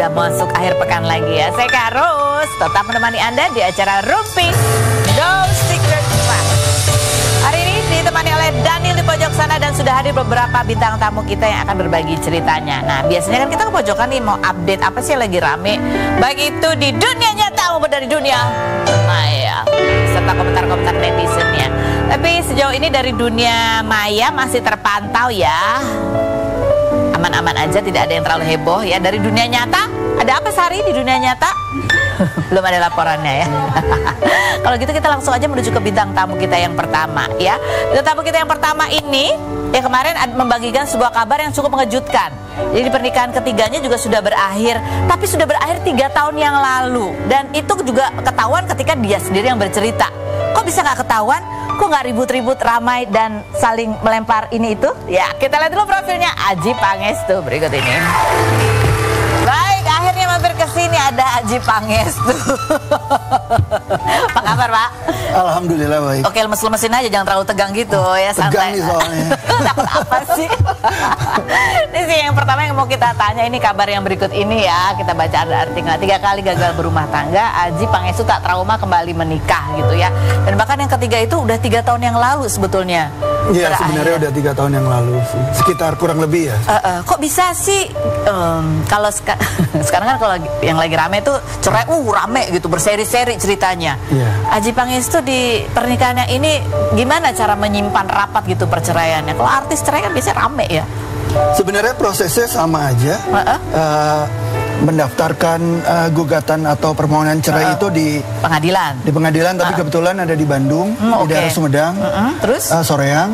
udah masuk akhir pekan lagi ya. Saya Kak Ros, tetap menemani Anda di acara Rumpi No Secret Class. Hari ini ditemani oleh Daniel di pojok sana dan sudah hadir beberapa bintang tamu kita yang akan berbagi ceritanya. Nah, biasanya kan kita ke pojokan nih mau update apa sih yang lagi rame, baik itu di dunia nyata maupun dari dunia maya, serta komentar-komentar netizen ya. Tapi sejauh ini dari dunia maya masih terpantau ya, aman-aman aja, tidak ada yang terlalu heboh ya. Dari dunia nyata, ada apa Sari di dunia nyata? Belum ada laporannya ya. Kalau gitu kita langsung aja menuju ke bintang tamu kita yang pertama ya. Bintang tamu kita yang pertama ini ya kemarin membagikan sebuah kabar yang cukup mengejutkan. Jadi pernikahan ketiganya juga sudah berakhir, tapi sudah berakhir 3 tahun yang lalu. Dan itu juga ketahuan ketika dia sendiri yang bercerita. Kok bisa nggak ketahuan? Kok nggak ribut-ribut, ramai dan saling melempar ini itu? Ya, kita lihat dulu profilnya Adji Pangestu berikut ini. Baik, akhirnya mampir ke sini ada Adji Pangestu. Apa kabar, Pak? Alhamdulillah baik. Oke, lemes-lemesin aja, jangan terlalu tegang gitu ya, santai. Tegang nih soalnya. Takut apa sih? Ini sih yang pertama yang mau kita tanya, ini kabar yang berikut ini ya. Kita baca ada artikel 3 kali gagal berumah tangga, Adji Pangestu tak trauma kembali menikah gitu ya. Dan bahkan yang ketiga itu udah 3 tahun yang lalu sebetulnya. Iya, sebenarnya udah 3 tahun yang lalu sih. Sekitar kurang lebih ya. Kok bisa sih kalau sekarang kan kalau yang lagi rame tuh cerai rame gitu, berseri-seri ceritanya. Adji Pangestu di pernikahannya ini gimana cara menyimpan rapat gitu perceraiannya? Kalau artis cerai kan biasanya rame ya. Sebenarnya prosesnya sama aja. Mendaftarkan gugatan atau permohonan cerai itu di pengadilan. Di pengadilan, tapi kebetulan ada di Bandung, di daerah Sumedang. Terus Soreang.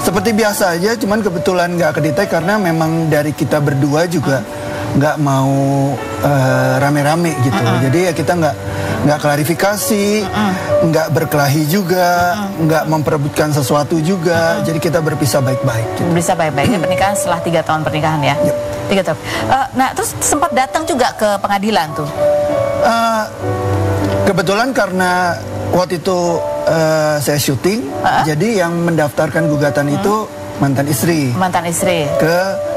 Seperti biasa aja, cuman kebetulan nggak kedetek karena memang dari kita berdua juga nggak mau rame-rame gitu. Jadi ya kita nggak klarifikasi, nggak berkelahi juga, nggak memperebutkan sesuatu juga. Jadi kita berpisah baik-baik. Gitu. Berpisah baik-baik. Pernikahan setelah 3 tahun pernikahan ya. Yep. 3 tahun. Nah, terus sempat datang juga ke pengadilan tuh. Kebetulan karena waktu itu saya syuting, jadi yang mendaftarkan gugatan itu mantan istri. Mantan istri. Ke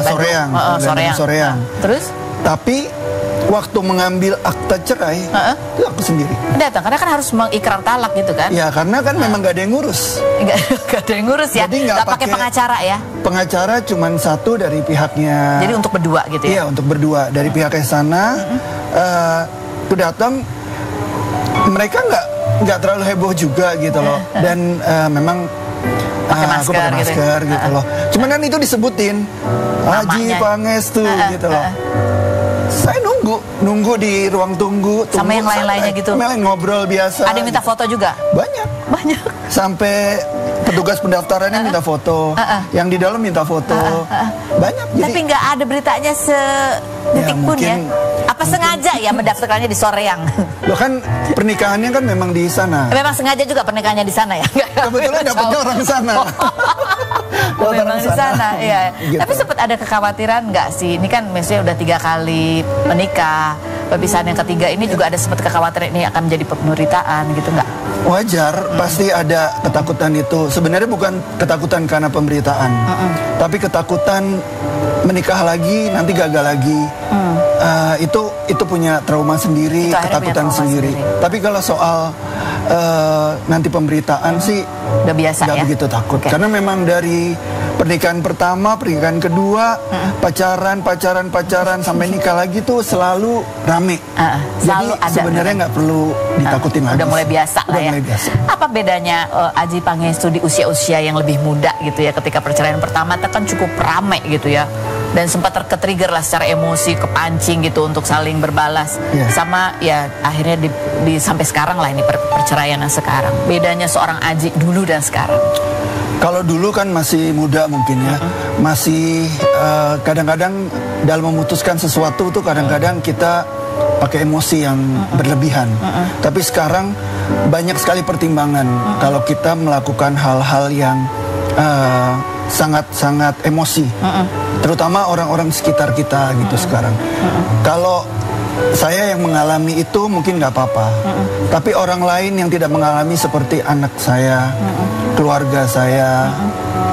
Soreang. Soreang. Terus? Tapi waktu mengambil akta cerai, itu aku sendiri. Datang, karena kan harus mengikrar talak gitu kan? Ya, karena kan memang gak ada yang ngurus. Gak ada yang ngurus ya? Jadi gak pakai pengacara ya? Pengacara cuma satu dari pihaknya. Jadi untuk berdua gitu ya? Iya, untuk berdua. Dari pihaknya sana, aku datang, mereka nggak terlalu heboh juga gitu loh. Dan memang pakai masker gitu loh. Cuman kan itu disebutin Adji Pangestu gitu loh. Saya nunggu di ruang tunggu sama yang lain-lainnya gitu. Ngobrol biasa. Ada yang minta foto juga? Banyak. Sampai petugas pendaftarannya minta foto, yang di dalam minta foto. Banyak. Tapi nggak ada beritanya sedetik pun ya. Apa sengaja ya mendaftarkannya di Soreang? Loh kan pernikahannya kan memang di sana. Memang sengaja juga pernikahannya di sana ya? Kebetulan dapetnya orang sana. Memang di sana, ya. Gitu. Tapi sempat ada kekhawatiran nggak sih? Ini kan misalnya udah 3 kali menikah, perpisahan yang ketiga ini juga ada sempat kekhawatiran ini akan menjadi penderitaan gitu nggak? Wajar, pasti ada ketakutan itu. Sebenarnya bukan ketakutan karena pemberitaan, tapi ketakutan menikah lagi nanti gagal lagi. Itu punya trauma sendiri, ketakutan sendiri. Tapi kalau soal nanti pemberitaan sih udah biasa gak ya? begitu takut. Karena memang dari pernikahan pertama, pernikahan kedua, pacaran sampai nikah lagi tuh selalu rame. Jadi sebenarnya nggak perlu ditakutin lagi. Udah mulai biasa lah ya. Apa bedanya Adji Pangestu di usia-usia yang lebih muda gitu ya, ketika perceraian pertama itu kan cukup rame gitu ya, dan sempat tertrigger lah secara emosi, kepancing gitu untuk saling berbalas. Sama ya akhirnya sampai sekarang lah ini perceraian yang sekarang. Bedanya seorang Adji dulu dan sekarang. Kalau dulu kan masih muda mungkin ya, masih kadang-kadang dalam memutuskan sesuatu tuh kadang-kadang kita pakai emosi yang berlebihan. Tapi sekarang banyak sekali pertimbangan kalau kita melakukan hal-hal yang sangat-sangat emosi, terutama orang-orang sekitar kita gitu sekarang. Kalau saya yang mengalami itu mungkin nggak apa-apa, tapi orang lain yang tidak mengalami seperti anak saya, keluarga saya,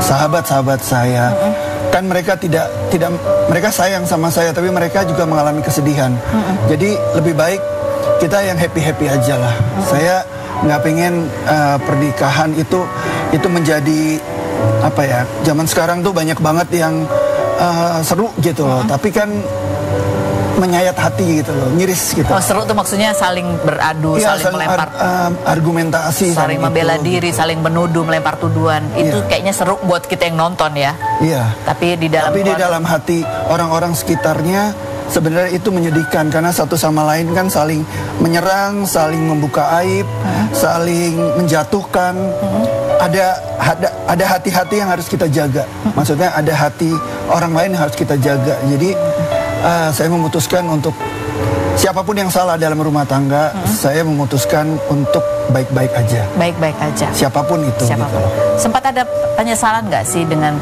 sahabat-sahabat saya, kan mereka tidak mereka sayang sama saya, tapi mereka juga mengalami kesedihan. Jadi lebih baik kita yang happy aja lah. Saya nggak pengen pernikahan itu menjadi apa ya, zaman sekarang tuh banyak banget yang seru gitu loh, tapi kan menyayat hati gitu loh, miris gitu. Oh, seru tuh maksudnya saling beradu, ya, saling melempar argumentasi, saling membela diri, saling menuduh, melempar tuduhan. Itu kayaknya seru buat kita yang nonton ya. Iya. Tapi di dalam hati orang-orang sekitarnya sebenarnya itu menyedihkan, karena satu sama lain kan saling menyerang, saling membuka aib, saling menjatuhkan. Ada hati-hati yang harus kita jaga. Maksudnya ada hati orang lain yang harus kita jaga. Jadi saya memutuskan untuk siapapun yang salah dalam rumah tangga, saya memutuskan untuk baik-baik aja. Baik-baik aja. Siapapun itu. Siapapun. Gitu. Sempat ada penyesalan nggak sih dengan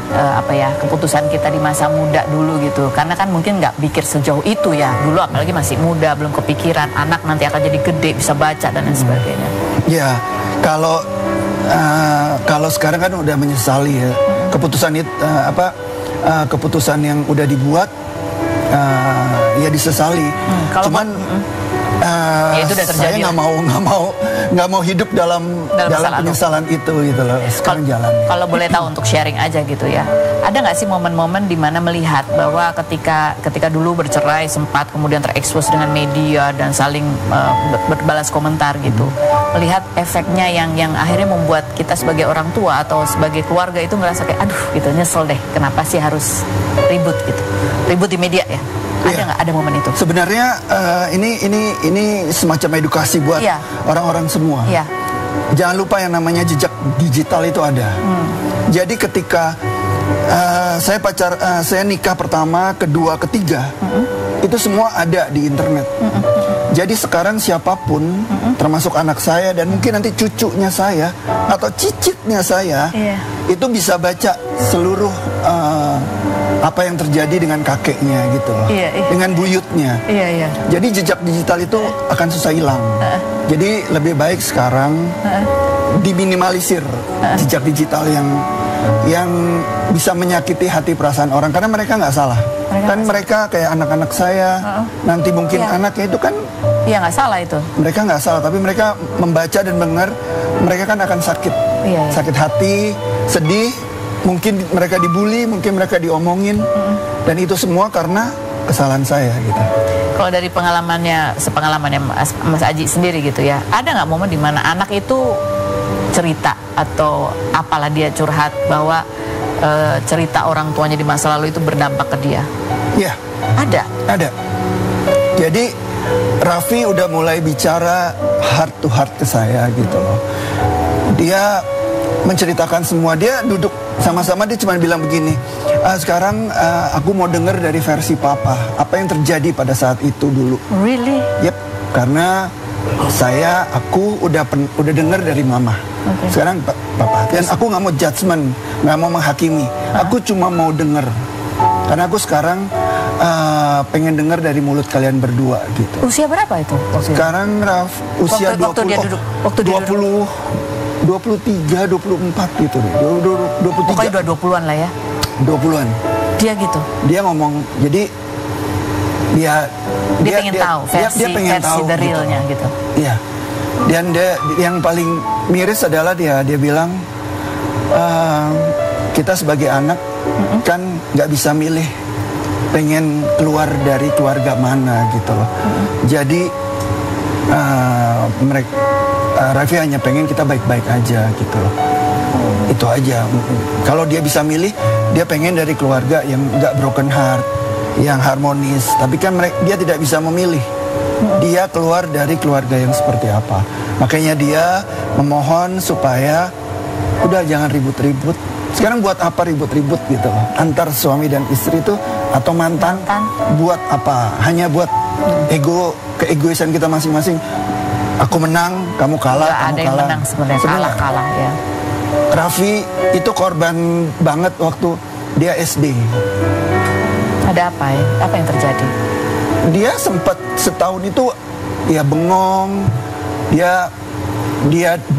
keputusan kita di masa muda dulu gitu? Karena kan mungkin nggak pikir sejauh itu ya. Dulu apalagi masih muda, belum kepikiran anak nanti akan jadi gede, bisa baca dan lain sebagainya. Ya, kalau sekarang kan udah menyesali ya. Keputusan itu keputusan yang udah dibuat. Ya disesali. Cuman ya itu udah terjadi. Saya nggak mau hidup dalam penyesalan itu gitu loh. Sekarang jalan. Kalau boleh tahu untuk sharing aja gitu ya. Ada nggak sih momen-momen di mana melihat bahwa ketika dulu bercerai sempat kemudian terekspos dengan media dan saling berbalas komentar gitu. Melihat efeknya yang akhirnya membuat kita sebagai orang tua atau sebagai keluarga itu ngerasa kayak aduh gitu, nyesel deh. Kenapa sih harus ribut gitu? Ribut di media ya? Ada nggak ada momen itu? Sebenarnya ini semacam edukasi buat orang-orang semua. Jangan lupa yang namanya jejak digital itu ada. Jadi ketika saya nikah pertama, kedua, ketiga, itu semua ada di internet. Jadi sekarang siapapun, termasuk anak saya dan mungkin nanti cucunya saya atau cicitnya saya, itu bisa baca seluruh apa yang terjadi dengan kakeknya gitu loh, dengan buyutnya. Jadi jejak digital itu akan susah hilang. Jadi lebih baik sekarang diminimalisir jejak digital yang bisa menyakiti hati perasaan orang, karena mereka nggak salah. Mereka kayak anak-anak saya, nanti mungkin anaknya itu kan nggak salah itu. Mereka nggak salah, tapi mereka membaca dan mendengar, mereka kan akan sakit, sakit hati, sedih. Mungkin mereka dibully, mungkin mereka diomongin, dan itu semua karena kesalahan saya gitu. Kalau dari sepengalamannya Mas Aji sendiri gitu ya, ada nggak momen di mana anak itu cerita atau apalah dia curhat bahwa cerita orang tuanya di masa lalu itu berdampak ke dia? Iya. Ada. Jadi Raffi udah mulai bicara heart to heart ke saya gitu loh. Dia menceritakan semua, dia duduk sama-sama, dia cuma bilang begini, sekarang aku mau dengar dari versi papa, apa yang terjadi pada saat itu dulu. Really? Yep, karena aku udah dengar dari mama. Sekarang papa, dan aku nggak mau judgement, nggak mau menghakimi, aku cuma mau dengar, karena aku sekarang pengen dengar dari mulut kalian berdua gitu. Usia berapa itu? Sekarang usia 23, 24 gitu deh. 23. Pokoknya udah 20-an lah ya. 20-an. Dia gitu. Dia ngomong, jadi dia pengen tahu versi the realnya gitu. Iya. Dan dia yang paling miris adalah dia bilang kita sebagai anak kan nggak bisa milih pengen keluar dari keluarga mana gitu loh. Jadi Raffi hanya pengen kita baik-baik aja gitu loh. Itu aja. Kalau dia bisa milih, dia pengen dari keluarga yang nggak broken heart, yang harmonis. Tapi kan dia tidak bisa memilih. Dia keluar dari keluarga yang seperti apa. Makanya dia memohon supaya udah jangan ribut-ribut. Sekarang buat apa ribut-ribut gitu loh. Antar suami dan istri itu atau mantan. Buat apa? Hanya buat keegoisan kita masing-masing. Aku menang, kamu kalah, kamu kalah. Ada yang menang sebenarnya, kalah ya. Raffi itu korban banget waktu dia SD. Ada apa ya? Apa yang terjadi? Dia sempat setahun itu ya bengong, dia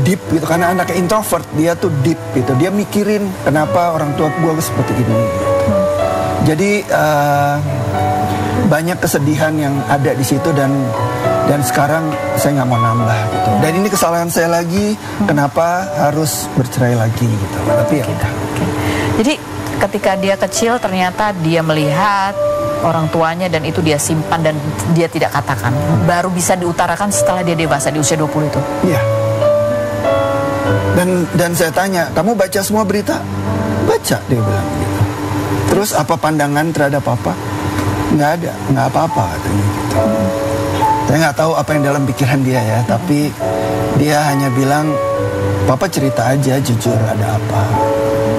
deep gitu, karena anaknya introvert, dia tuh deep gitu. Dia mikirin kenapa orang tua gua seperti ini. Gitu. Jadi banyak kesedihan yang ada di situ dan sekarang saya nggak mau nambah gitu. Dan ini kesalahan saya lagi, kenapa harus bercerai lagi gitu. Tapi ya udah. Jadi ketika dia kecil ternyata dia melihat orang tuanya dan itu dia simpan dan dia tidak katakan. Baru bisa diutarakan setelah dia dewasa di usia 20 itu. Iya. Dan saya tanya, kamu baca semua berita? Baca, dia bilang gitu. Terus apa pandangan terhadap papa? Nggak ada, nggak apa-apa katanya gitu. Saya nggak tahu apa yang dalam pikiran dia ya, tapi dia hanya bilang, papa cerita aja jujur ada apa.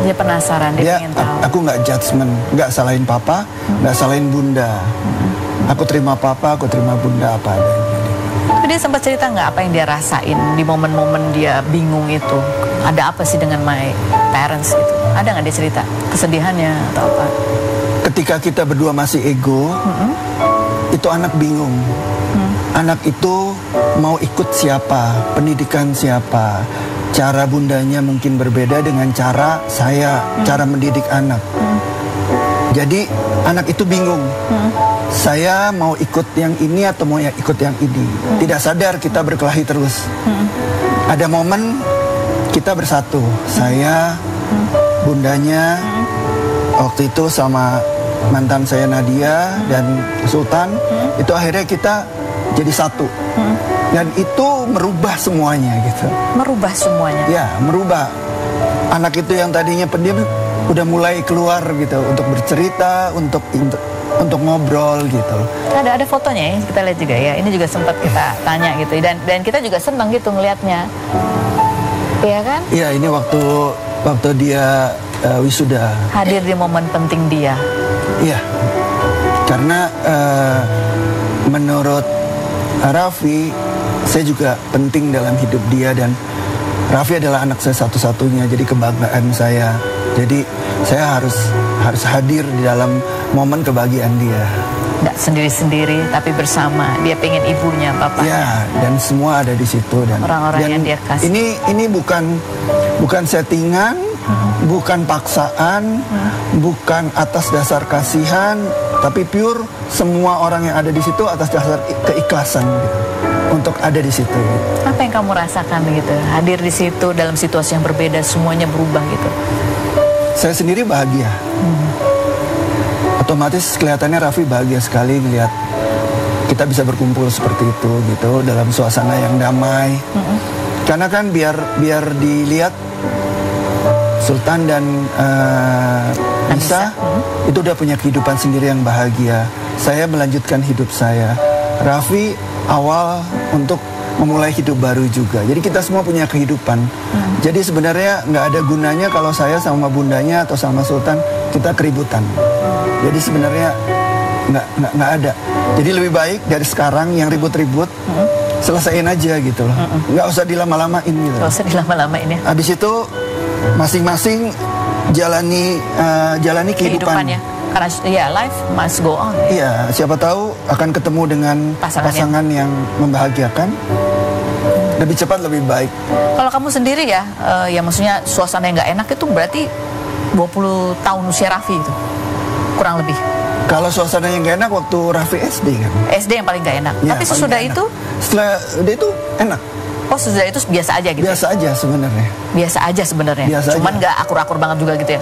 Dia penasaran, dia pengen tahu. Aku nggak judgement, nggak salahin papa, nggak salahin bunda. Aku terima papa, aku terima bunda apa adanya. Tapi dia sempat cerita nggak apa yang dia rasain di momen-momen dia bingung itu? Ada apa sih dengan my parents gitu? Ada nggak dia cerita kesedihannya atau apa? Ketika kita berdua masih ego, itu anak bingung. Anak itu mau ikut siapa, pendidikan siapa. Cara bundanya mungkin berbeda dengan cara saya, cara mendidik anak. Jadi anak itu bingung. Saya mau ikut yang ini atau mau ikut yang ini. Tidak sadar kita berkelahi terus. Ada momen kita bersatu. Saya, bundanya, waktu itu sama mantan saya Nadia dan Sultan. Itu akhirnya kita jadi satu. Dan itu merubah semuanya gitu. Merubah semuanya? Ya, merubah. Anak itu yang tadinya pendiam udah mulai keluar gitu untuk bercerita, untuk ngobrol gitu. Ada fotonya ya, kita lihat juga ya. Ini juga sempat kita tanya gitu. Dan kita juga senang gitu ngelihatnya. Iya kan? Iya, ini waktu dia wisuda. Hadir di momen penting dia. Iya. Karena menurut Raffi, saya juga penting dalam hidup dia dan Raffi adalah anak saya satu-satunya, jadi kebanggaan saya. Jadi saya harus hadir di dalam momen kebahagiaan dia. Nggak sendiri-sendiri, tapi bersama. Dia pengen ibunya, bapaknya. Ya, dan semua ada di situ dan orang-orang yang dia kasih. Ini bukan settingan, bukan paksaan, bukan atas dasar kasihan, tapi pure semua orang yang ada di situ atas dasar keikhlasan gitu, untuk ada di situ. Apa yang kamu rasakan gitu? Hadir di situ dalam situasi yang berbeda, semuanya berubah gitu. Saya sendiri bahagia. Otomatis kelihatannya Raffi bahagia sekali melihat kita bisa berkumpul seperti itu gitu dalam suasana yang damai. Karena kan biar dilihat Sultan dan Nisa itu udah punya kehidupan sendiri yang bahagia. Saya melanjutkan hidup saya. Raffi awal untuk memulai hidup baru juga. Jadi kita semua punya kehidupan. Jadi sebenarnya nggak ada gunanya kalau saya sama bundanya atau sama Sultan kita keributan. Jadi sebenarnya nggak ada. Jadi lebih baik dari sekarang yang ribut-ribut selesaiin aja gitu loh. Nggak usah dilama-lamain gitu. Nggak usah dilama-lamain ya. Habis itu masing-masing jalani kehidupannya. Karena ya life must go on. Iya, siapa tahu akan ketemu dengan pasangan yang membahagiakan. Lebih cepat lebih baik. Kalau kamu sendiri ya, ya maksudnya suasana yang nggak enak itu berarti 20 tahun usia Raffi itu kurang lebih. Kalau suasana yang nggak enak waktu Raffi SD kan. SD yang paling nggak enak. Ya, tapi sesudah itu? Setelah dia itu enak. Oh, sesudah itu biasa aja gitu? Biasa aja sebenarnya. Biasa aja sebenarnya. Cuman nggak akur-akur banget juga gitu ya?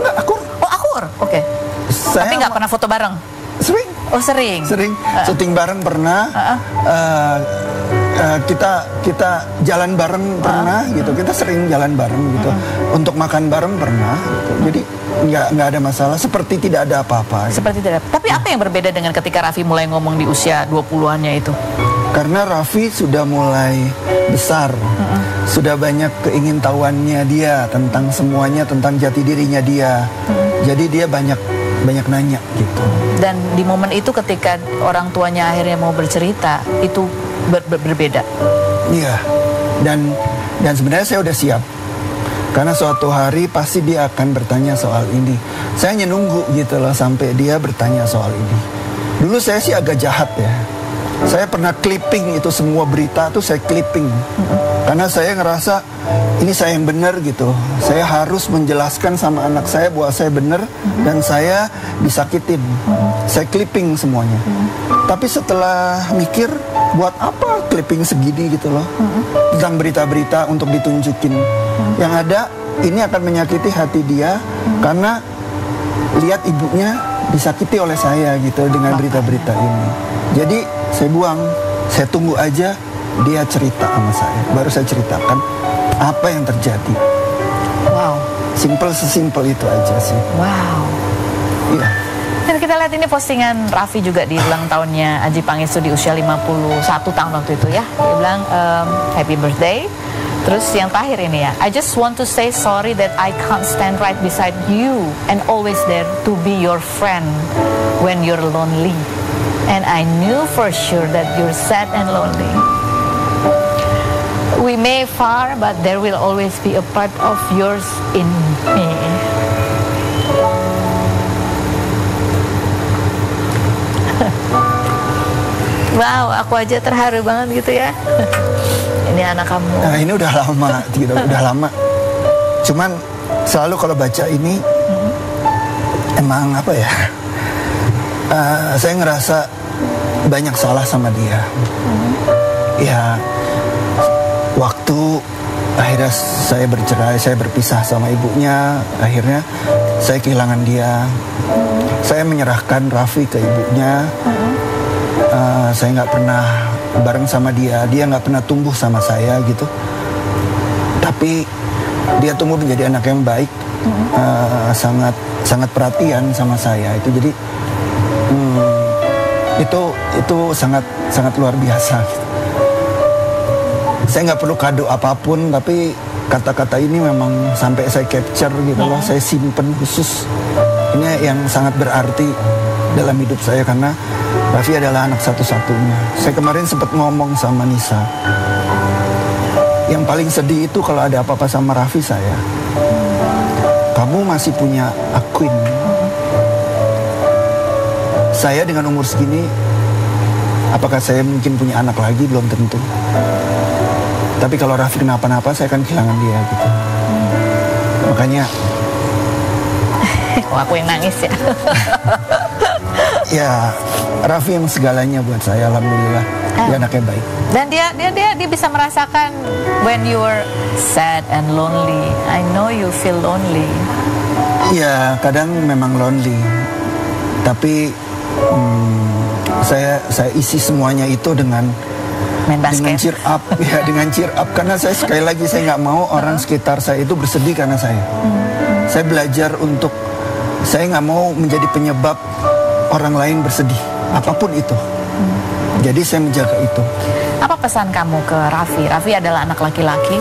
Enggak, akur. Oh, akur. Oke. Tapi nggak pernah foto bareng? Sering. Oh, sering. Sering. Syuting bareng pernah. Kita jalan bareng pernah gitu. Kita sering jalan bareng gitu. Untuk makan bareng pernah gitu. Jadi nggak ada masalah. Seperti tidak ada apa-apa. Seperti tidak. Tapi apa yang berbeda dengan ketika Raffi mulai ngomong di usia 20-annya itu? Karena Raffi sudah mulai besar, sudah banyak keingintahuannya dia tentang semuanya, tentang jati dirinya dia. Jadi dia banyak nanya gitu. Dan di momen itu ketika orang tuanya akhirnya mau bercerita, itu berbeda. Iya. Dan sebenarnya saya udah siap. Karena suatu hari pasti dia akan bertanya soal ini. Saya hanya nunggu gitu loh sampai dia bertanya soal ini. Dulu saya sih agak jahat ya. Saya pernah clipping itu semua berita tuh, saya clipping. Karena saya ngerasa ini saya yang benar gitu. Saya harus menjelaskan sama anak saya bahwa saya benar dan saya disakitin. Saya clipping semuanya. Tapi setelah mikir, buat apa clipping segini gitu loh, tentang berita-berita untuk ditunjukin. Yang ada ini akan menyakiti hati dia karena lihat ibunya disakiti oleh saya gitu dengan berita-berita ini. Jadi saya buang, saya tunggu aja dia cerita sama saya, baru saya ceritakan apa yang terjadi. Wow. Sesimpel itu aja sih. Wow. Iya. Dan kita lihat ini postingan Raffi juga di ulang tahunnya Adjie Pangestu di usia 51 tahun waktu itu ya. Dia bilang happy birthday. Terus yang terakhir ini ya, I just want to say sorry that I can't stand right beside you and always there to be your friend when you're lonely. And I knew for sure that you're sad and lonely. We may far, but there will always be a part of yours in me. Wow, aku aja terharu banget gitu ya. Ini anak kamu. Nah, ini udah lama, gitu, udah lama. Cuman selalu kalau baca ini, emang apa ya? Saya ngerasa banyak salah sama dia. Ya, waktu akhirnya saya bercerai, saya berpisah sama ibunya, akhirnya saya kehilangan dia. Saya menyerahkan Raffi ke ibunya. Saya nggak pernah bareng sama dia nggak pernah tumbuh sama saya gitu. Tapi dia tumbuh menjadi anak yang baik, sangat perhatian sama saya. Itu jadi itu sangat luar biasa. Saya nggak perlu kado apapun, tapi kata-kata ini memang sampai saya capture gitu loh. Saya simpen khusus. Ini yang sangat berarti dalam hidup saya karena Raffi adalah anak satu-satunya. Saya kemarin sempat ngomong sama Nisa, yang paling sedih itu kalau ada apa-apa sama Raffi saya. Kamu masih punya Aquin. Saya dengan umur segini, apakah saya mungkin punya anak lagi? Belum tentu. Tapi kalau Raffi kenapa-napa, saya akan kehilangan dia gitu. Makanya aku yang nangis ya. Ya, Raffi yang segalanya buat saya, alhamdulillah. Dia anaknya baik. Dan dia bisa merasakan when you were sad and lonely. I know you feel lonely. Ya, kadang memang lonely. Tapi saya isi semuanya itu dengan cheer up, ya, dengan cheer up. Karena saya sekali lagi saya nggak mau orang sekitar saya itu bersedih karena saya. Saya belajar untuk saya nggak mau menjadi penyebab orang lain bersedih, apapun itu. Jadi saya menjaga itu. Apa pesan kamu ke Raffi? Raffi adalah anak laki-laki.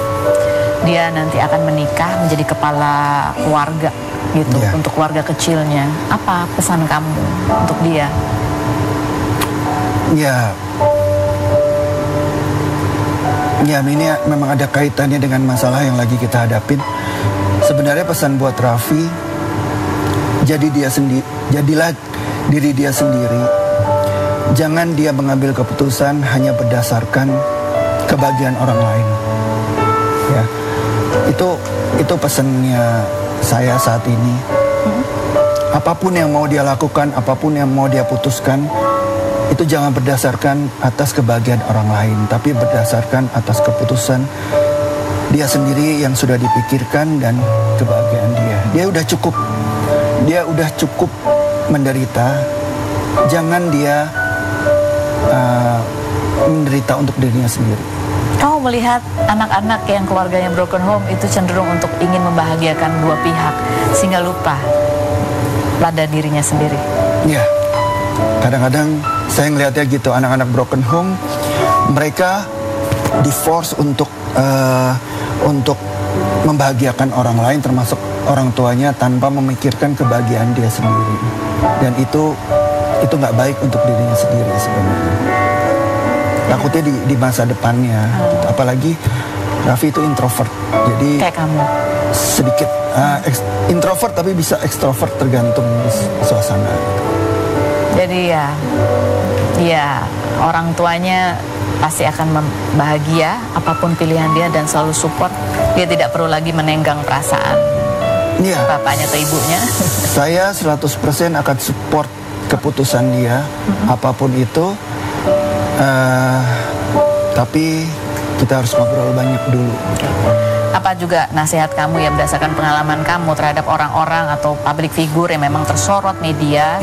Dia nanti akan menikah menjadi kepala keluarga gitu, untuk keluarga kecilnya. Apa pesan kamu untuk dia? Ya, ini memang ada kaitannya dengan masalah yang lagi kita hadapin. Sebenarnya pesan buat Raffi, jadilah diri dia sendiri. Jangan dia mengambil keputusan hanya berdasarkan kebahagiaan orang lain. Ya, itu pesannya saya saat ini. Apapun yang mau dia lakukan, apapun yang mau dia putuskan, itu jangan berdasarkan atas kebahagiaan orang lain, tapi berdasarkan atas keputusan dia sendiri yang sudah dipikirkan dan kebahagiaan dia. Dia udah cukup menderita. Jangan dia menderita untuk dirinya sendiri. Kamu melihat anak-anak yang keluarganya broken home itu cenderung untuk ingin membahagiakan dua pihak sehingga lupa pada dirinya sendiri. Iya. Kadang-kadang saya ngelihatnya gitu, anak-anak broken home mereka di-force untuk membahagiakan orang lain termasuk orang tuanya tanpa memikirkan kebahagiaan dia sendiri. Dan itu nggak baik untuk dirinya sendiri sebenarnya. Takutnya di masa depannya, gitu. Apalagi Raffi itu introvert, jadi kayak kamu sedikit introvert tapi bisa ekstrovert tergantung suasana. Jadi ya orang tuanya pasti akan bahagia apapun pilihan dia dan selalu support. Dia tidak perlu lagi menenggang perasaan bapaknya atau ibunya. Saya 100% akan support keputusan dia, apapun itu. Tapi kita harus ngobrol banyak dulu. Apa juga nasihat kamu ya berdasarkan pengalaman kamu terhadap orang-orang atau public figure yang memang tersorot media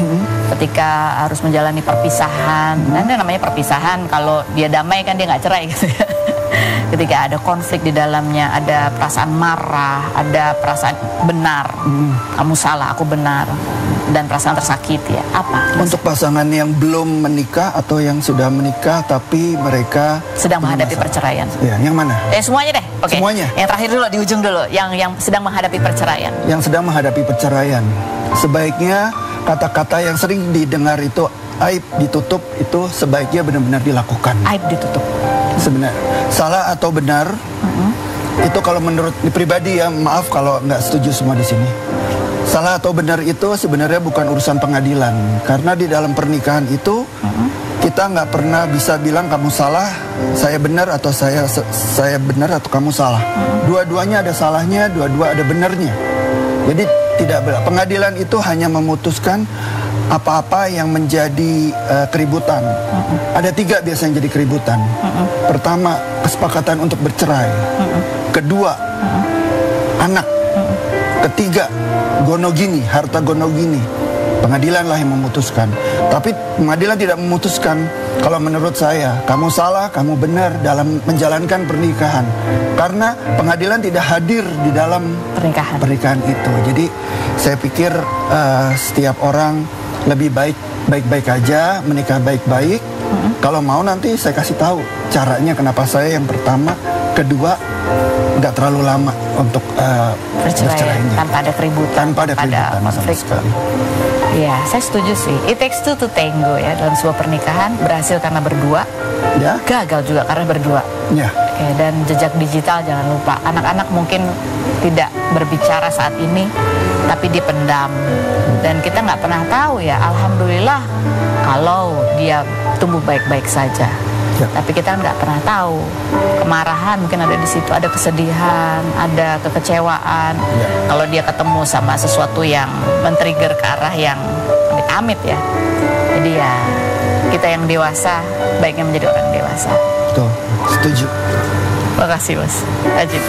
ketika harus menjalani perpisahan? Dan namanya perpisahan, kalau dia damai kan dia nggak cerai gitu ya. Ketika ada konflik di dalamnya, ada perasaan marah, ada perasaan benar, kamu salah, aku benar, dan perasaan tersakiti ya. Apa? Untuk pasangan yang belum menikah atau yang sudah menikah tapi mereka sedang menghadapi perceraian. Ya, yang mana? Semuanya deh. Oke. Semuanya. Yang terakhir dulu, di ujung dulu, yang sedang menghadapi perceraian. Yang sedang menghadapi perceraian. Sebaiknya kata-kata yang sering didengar itu aib ditutup, itu sebaiknya benar-benar dilakukan. Aib ditutup. Sebenarnya salah atau benar itu kalau menurut pribadi ya, maaf kalau nggak setuju semua di sini. Salah atau benar itu sebenarnya bukan urusan pengadilan, karena di dalam pernikahan itu kita nggak pernah bisa bilang kamu salah, saya benar, atau saya benar atau kamu salah. Dua-duanya ada salahnya, dua-dua ada benarnya. Jadi tidak, pengadilan itu hanya memutuskan apa-apa yang menjadi keributan. Ada 3 biasanya jadi keributan. Pertama, kesepakatan untuk bercerai. Kedua, anak. Ketiga, gonogini, harta gonogini. Pengadilan lah yang memutuskan. Tapi pengadilan tidak memutuskan. Kalau menurut saya, kamu salah, kamu benar dalam menjalankan pernikahan. Karena pengadilan tidak hadir di dalam pernikahan itu. Jadi saya pikir setiap orang lebih baik-baik aja, menikah baik-baik. Kalau mau nanti saya kasih tahu caranya kenapa saya yang pertama, kedua nggak terlalu lama untuk bercerainya. Tanpa ada keributan, tanpa ada konflik sekali. Iya, saya setuju sih. It takes two to tango ya, dalam sebuah pernikahan. Berhasil karena berdua, gagal juga karena berdua. Oke, dan jejak digital jangan lupa. Anak-anak mungkin tidak berbicara saat ini, tapi dipendam. Dan kita nggak pernah tahu ya, alhamdulillah kalau dia tumbuh baik-baik saja. Tapi kita nggak pernah tahu, kemarahan mungkin ada di situ, ada kesedihan, ada kekecewaan. Kalau dia ketemu sama sesuatu yang men-trigger ke arah yang amit-amit ya. Jadi ya kita yang dewasa baiknya menjadi orang dewasa. Betul, setuju. Makasih Mas Ajib.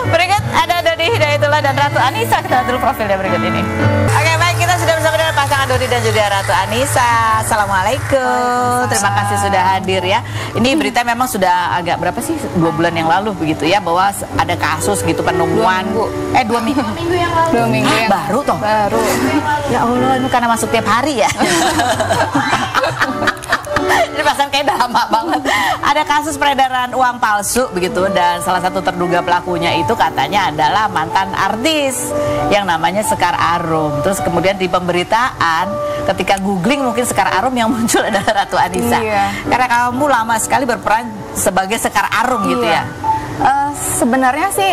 Berikut ada Dodi Hidayatullah dan Ratu Anissa. Kita lihat dulu profilnya berikut ini. Oke, baik, kita sudah bersama dengan pasangan Dodi dan juga Ratu Anissa. Assalamualaikum. Terima kasih sudah hadir ya. Ini berita memang sudah agak berapa sih, 2 bulan yang lalu begitu ya, bahwa ada kasus gitu penemuan 2 minggu yang lalu. 2 minggu yang baru toh. Baru. Ya Allah, ini karena masuk tiap hari ya. Jadi pasan kayak udah lama banget. Ada kasus peredaran uang palsu begitu, dan salah satu terduga pelakunya itu katanya adalah mantan artis yang namanya Sekar Arum. Terus kemudian di pemberitaan ketika googling mungkin Sekar Arum yang muncul adalah Ratu Anissa. Karena kamu lama sekali berperan sebagai Sekar Arum gitu ya. Sebenarnya sih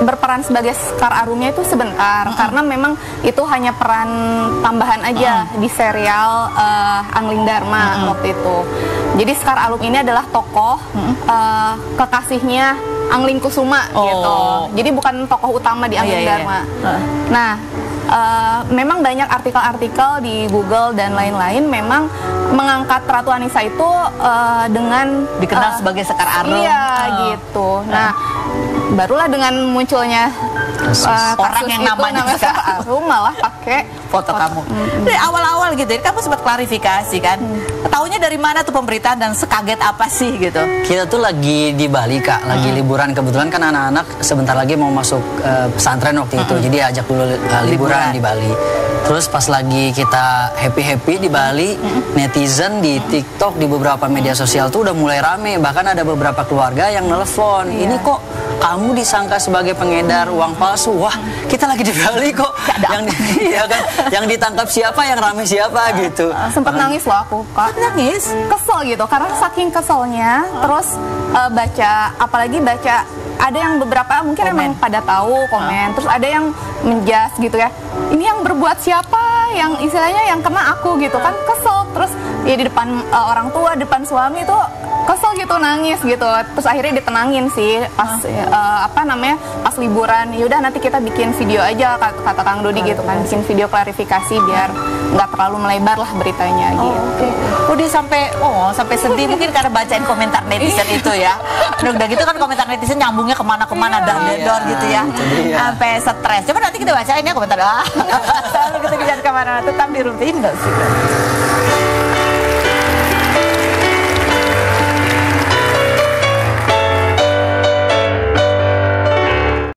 berperan sebagai Sekar Arumnya itu sebentar, karena memang itu hanya peran tambahan aja di serial Angling Dharma waktu itu. Jadi Sekar Arum ini adalah tokoh kekasihnya Angling Kusuma gitu. Jadi bukan tokoh utama di Angling Dharma. Nah, memang banyak artikel-artikel di Google dan lain-lain memang mengangkat Ratu Anissa itu dengan dikenal sebagai Sekar Arum. Iya, gitu. Nah, barulah dengan munculnya orang yang namanya Sekar Arum malah pakai foto kamu. Dari awal-awal gitu, jadi kamu sempat klarifikasi kan. Taunya dari mana tuh pemberitaan dan sekaget apa sih gitu? Kita tuh lagi di Bali Kak, lagi liburan. Kebetulan kan anak-anak sebentar lagi mau masuk pesantren waktu itu, jadi ajak dulu liburan di Bali. Terus pas lagi kita happy-happy di Bali, netizen di TikTok, di beberapa media sosial tuh udah mulai rame. Bahkan ada beberapa keluarga yang nelfon, ini kok kamu disangka sebagai pengedar uang palsu? Wah, kita lagi di Bali kok. Yang ditangkap siapa, yang rame siapa gitu. Sempat nangis loh aku, Kak. Nangis? Kesel gitu, karena saking keselnya. Terus apalagi baca, ada yang beberapa mungkin emang pada tahu komen, terus ada yang menjas gitu ya, ini yang berbuat siapa yang istilahnya yang kena aku gitu kan, kesel. Terus ya di depan orang tua, depan suami tuh kesel gitu, nangis gitu. Terus akhirnya ditenangin sih pas pas liburan. Yaudah nanti kita bikin video aja, kata Kang Dodi gitu kan, bikin video klarifikasi biar nggak terlalu melebar lah beritanya gitu. Udah sampai sedih mungkin karena bacain komentar netizen itu ya. Udah gitu kan komentar netizen nyambungnya kemana-kemana, dar-dar gitu ya, sampai stres. Coba nanti kita bacain ya komentar. Selalu kita jangan kemana-mana, tetap di Rumpi Indo sih.